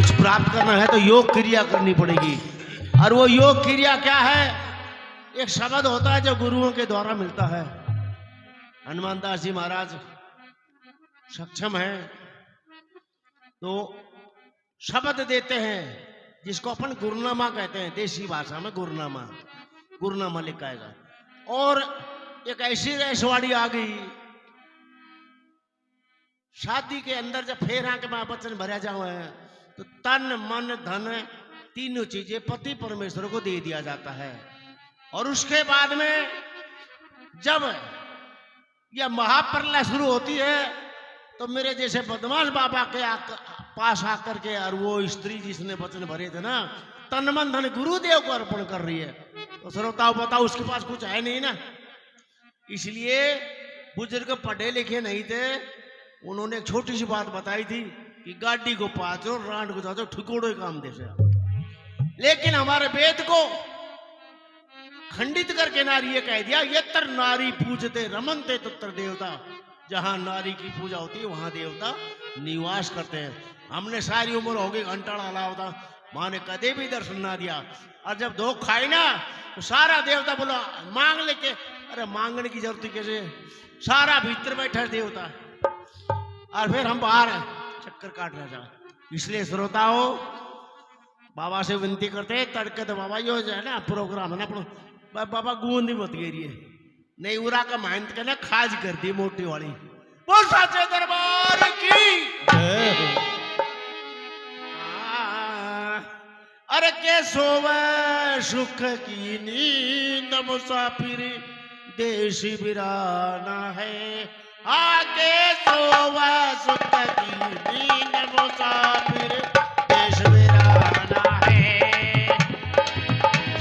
कुछ प्राप्त करना है तो योग क्रिया करनी पड़ेगी। और वो योग क्रिया क्या है? एक शब्द होता है जो गुरुओं के द्वारा मिलता है। हनुमान दास जी महाराज सक्षम है तो शब्द देते हैं जिसको अपन गुरनामा कहते हैं, देसी भाषा में गुरनामा लिखा है। और एक ऐसी रैसवाड़ी आ गई शादी के अंदर, जब फेर आके मैं वचन भरा जाओ है तो तन मन धन तीनों चीजें पति परमेश्वर को दे दिया जाता है। और उसके बाद में जब यह महाप्रलय शुरू होती है तो मेरे जैसे बदमाश बाबा के पास आकर के, और वो स्त्री जिसने वचन भरे थे ना, तन मन धन गुरुदेव को अर्पण कर रही है। तो श्रोताओ बताओ, उसके पास कुछ है नहीं ना। इसलिए बुजुर्ग पढ़े लिखे नहीं थे, उन्होंने एक छोटी सी बात बताई थी कि गाड़ी को पाचो, रांड को जाचो, ठिकोड़ो काम दे से। लेकिन हमारे वेद को खंडित करके नारी ये कह दिया, यत्र नारी पूजते रमनते तत्र देवता। जहां नारी की पूजा होती है वहां देवता निवास करते हैं। हमने सारी उम्र हो गई घंटाड़ा हला होता, माँ ने कदे भी दर्शन ना दिया। और जब दो खाई ना तो सारा देवता बोला मांग लेके, अरे मांगने की जरूरत कैसे, सारा भीतर बैठा देवता। और फिर हम बाहर चक्कर काट रहे था। इसलिए श्रोताओं बाबा से विनती करते हैं, तड़के तो बाबा यो जो है ना प्रोग्राम है ना अपना, बाबा गूंदी मत गिरी है नहीं, उरा का मेहनत करना खाज कर दी मोटी वाली। बोल साचे दरबार की। अरे के सोवे सुख की नींद मुसाफिर देश बिराना है। आके सोवे सुख की नींद मुसाफिर देश बिराना है।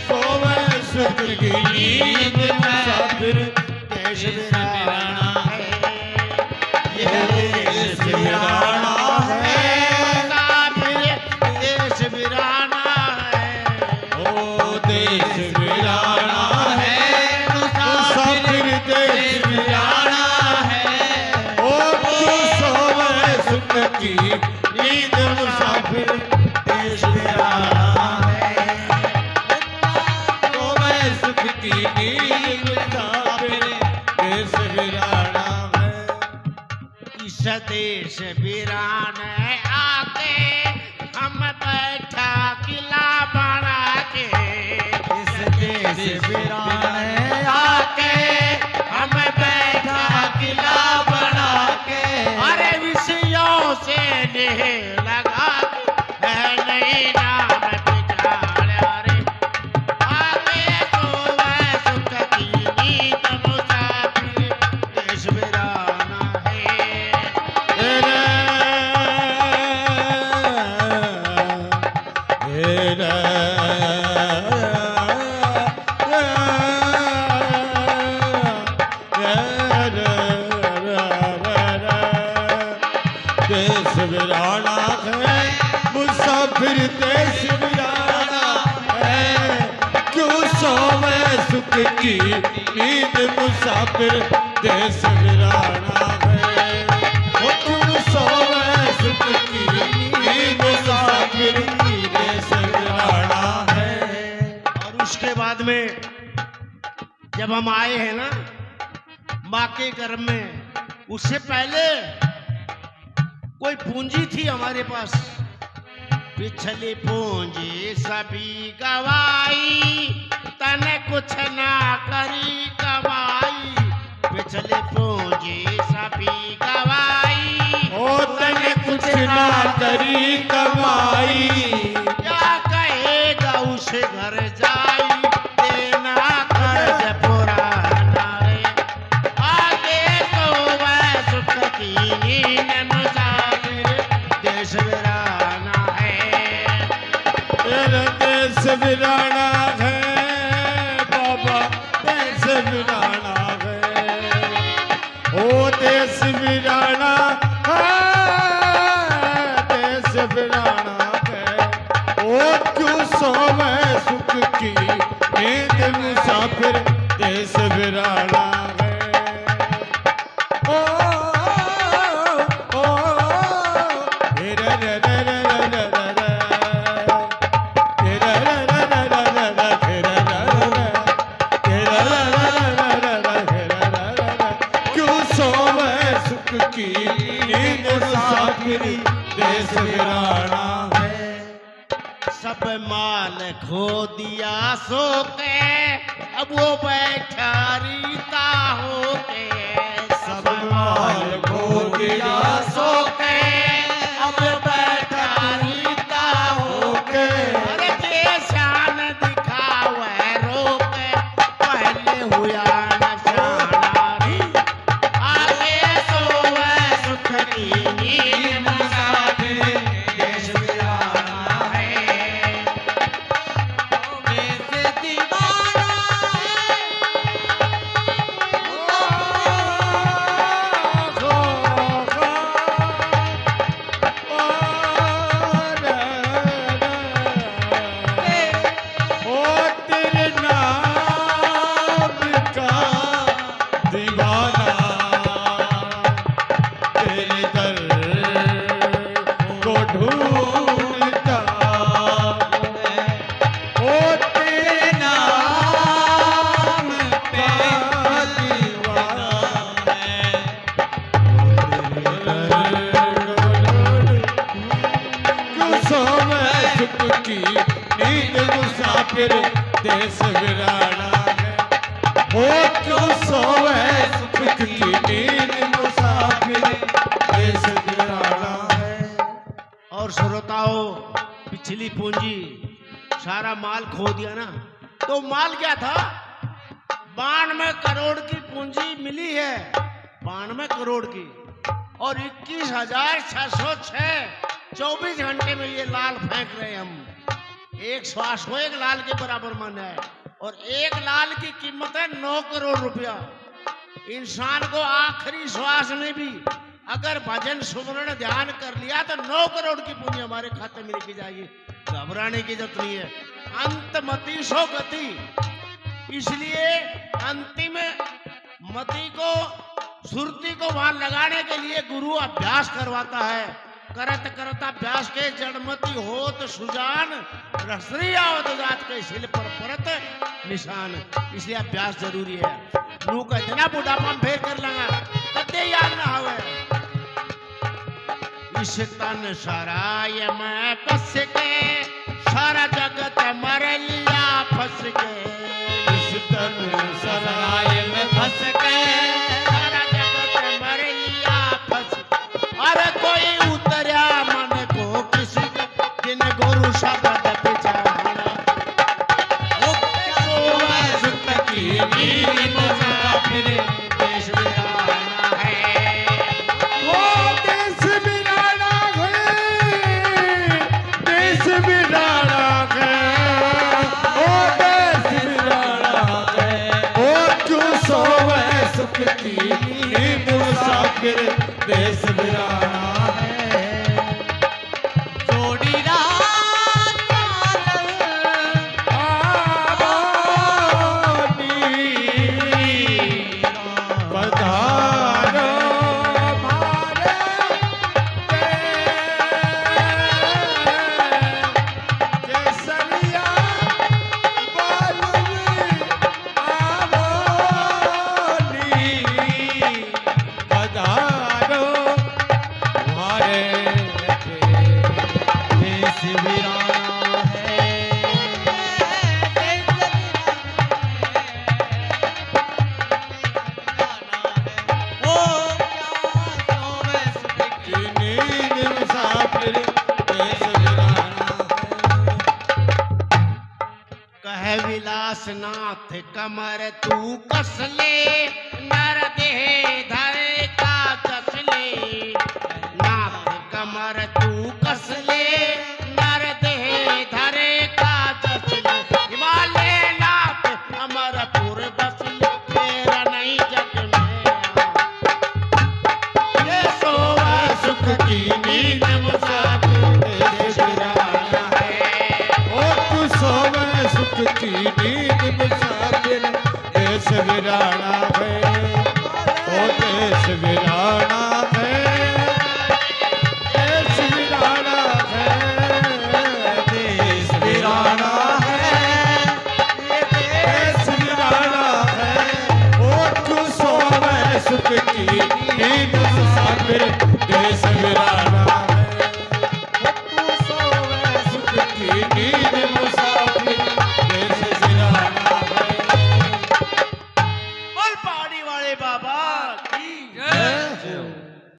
सोवे सुख की नींद मुसाफिर देश बिराना है। ये देश बिराना है, देश बिराना है। ओ देश बिराना है, मुसाफिर देश बिराना है। ओ सोवे सुख की नींद मुसाफिर देश बिराना है। सोवे सुख की नींद मुसाफिर देश बिराना है। इस देश बिराना आके हम बैठा किला बना के। इस देश बिराने आके हम बैठा किला बना के। अरे विषयों से नेह लगा है नहीं नाम बिचारे। अरे आके सोवे सुख की नींद मुसाफिर देश बिराना है। देश बिराना है, मुसाफिर देश बिराना है। क्यों सोवे सुख की नींद मुसाफिर देश बिराना है। वो क्यों सोवे सुख की नींद मुसाफिर देश बिराना है। और उसके बाद में जब हम आए हैं ना माँ के घर में, उससे पहले कोई पूंजी थी हमारे पास। पिछली पूंजी सभी गवाई, तने कुछ ना करी कमाई। पिछली पूंजी सभी गवाई, ओ तने कुछ ना करी कमाई। क्या कहेगा उस घर जाई, देना कर्ज पुराना रे। आगे तो वह सुख की नींद मुसाफिर देश बिराना है। तेरा देश बिराना है बाबा, देश बिराना है। ओ देश बिराना है, देश बिराना है। ओ क्यों सोवे सुख की नींद मुसाफिर देश बिराना है। ओ रे रे रे रे रे रे रे। सब माल खो दिया सो के, अब वो बैठा रीता हो के। सब माल खो दिया सो के, अब बैठा रीता हो के। अरे के शान दिखावे रो के, पहले हुआ न शानारी, आगे सोवे सुख की नींद मुसाफिर देश वीराना है। देश दीवाना ओ तेरे नाम का दीवाना, तेरे दर को ढूंढता है। ओ तेरे नाम का दीवाना है, क्यों सोवे सुख की नींद मुसाफिर देश वीराना है। ओ क्यों सोवे सुख की नींद मुसाफिर देश वीराना है। और श्रोताओं, पिछली पूंजी सारा माल खो दिया ना, तो माल क्या था? 92 करोड़ की पूंजी मिली है, 92 करोड़ की, और 21,606 24 घंटे में ये लाल फेंक रहे हम। एक श्वास को एक लाल के बराबर माना है, और एक लाल की कीमत है 9 करोड़ रुपया। इंसान को आखिरी श्वास में भी अगर भजन सुमरण ध्यान कर लिया तो 9 करोड़ की पूंजी हमारे खाते में लिखी जाएगी। घबराने की जरूरत नहीं है। अंत मति सो गति, इसलिए अंतिम मति को, सुरती को वहां लगाने के लिए गुरु अभ्यास करवाता है। करत करत अभ्यास के जड़मति होत सुजान, रसरी आवत जात के शिल पर परत निशान। इसलिए अभ्यास जरूरी है। नू कहते ना बुढ़ापा में फेर कर लगा कदे याद ना हवे। इस तन सराय में बस के, सारा जगत मर लिया फंस के। इस तन सराय में फंस के, सारा जगत मर लिया फंस के। अरे कोई उतरा मन को किसी का, जिन गुरु शब्द पिछाना। ओ सोवे सुख की नींद मुसाफिर देश वीराना है। ओ देश वीराना है, देश वीराना है। ओ देश वीराना है। ओ क्यों सोवे सुख की नींद मुसाफिर देश वीराना है। जोड़ी रात पधारो मारे केसरिया बालुई आवनी। पधारो मारे देश वीराना है। नींद मुसाफिर देश वीराना है। कह विलास नाथ कमर तू कस ले, नर देह धर का कस ले। नाथ कमर तू कस ले, नर देह धर का कस ले। हिमालय नाथ अमरपुर बस ले, तेरा नहीं जग में। ये सोवा सुख की नींद मुसाफिर देश वीराना है। ओ तू सोवे सुख की नींद मुसाफिर देश वीराना